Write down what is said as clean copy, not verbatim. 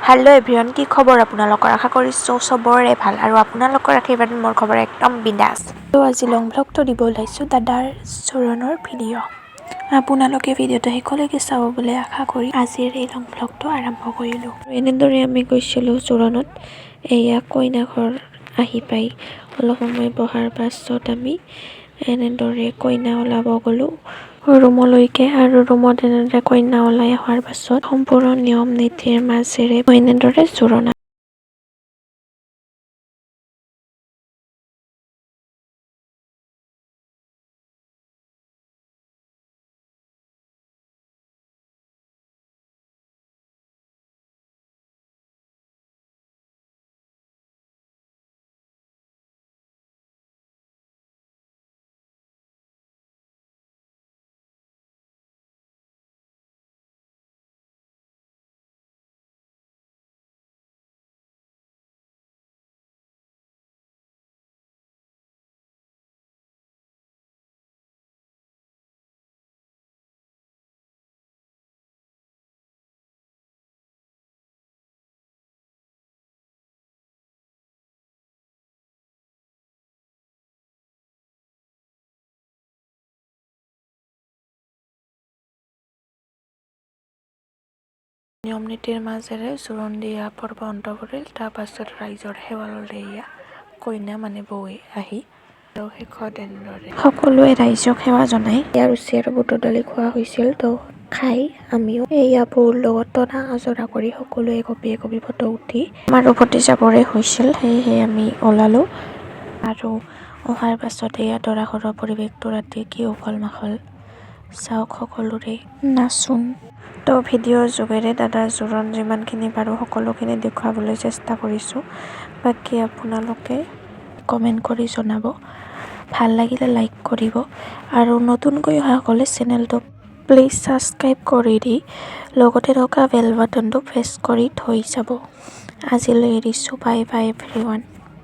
Hello' everyone, কি খবৰ আপোনালোকৰ? আশা কৰিছোঁ চবৰে ভাল আৰু আপোনালোকৰ আশীৰ্বাদত মোৰ খবৰ একদম বিন্দাছ। আজি লং ভ্লগটো দিব ওলাইছোঁ দাদাৰ জোৰোণৰ ভিডিঅ'। আপোনালোকে ভিডিঅ'টো শেষলৈকে চাব বুলি আশা কৰি আজিৰ এই লং ভ্লগটো আৰম্ভ কৰিলোঁ। এনেদৰে আমি গৈছিলোঁ জোৰোণত। এয়া কইনা ঘৰ আহি পাই অলপ সময় বহাৰ পাছত আমি এনেদৰে কইনা ওলাব গ'লোঁ ৰুমলৈকে আৰু ৰুমত এনেদৰে কইনা ওলাই অহাৰ পাছত সম্পূৰ্ণ নিয়ম নীতিৰ মাজেৰে এনেদৰে জোৰোণ নিয়ম নীতিৰ মাজেৰে জোৰোণ দিয়া পৰ্ব অন্ত পৰিল। তাৰপাছত ৰাইজৰ সেৱা ল'লে এয়া কইনা মানে বৌৱে আহি আৰু শেষত এনেদৰে সকলোৱে ৰাইজক সেৱা জনাই ইয়াৰ ৰুচি আৰু বুটৰ দালি খোৱা হৈছিল। তো খাই আমিও এয়া বৌৰ লগত টনা আজৰা কৰি সকলোৱে একপি ফটো উঠি আমাৰো ভতিজাবোৰে হৈছিল, সেয়েহে আমি ওলালোঁ আৰু অহাৰ পাছত এয়া দৰা ঘৰৰ পৰিৱেশটো ৰাতি কি উখল মাখল চাওক, সকলোৰে নাচোন। তো ভিডিঅ'ৰ যোগেৰে দাদাৰ জোৰোণ যিমানখিনি পাৰোঁ সকলোখিনি দেখুৱাবলৈ চেষ্টা কৰিছোঁ। বাকী আপোনালোকে কমেণ্ট কৰি জনাব, ভাল লাগিলে লাইক কৰিব আৰু নতুনকৈ অহাসকলে চেনেলটো প্লিজ ছাবস্ক্ৰাইব কৰি দি লগতে থকা বেল বাটনটো প্ৰেছ কৰি থৈ যাব। আজিলৈ এৰিছোঁ, বাই বাই এভৰিৱান।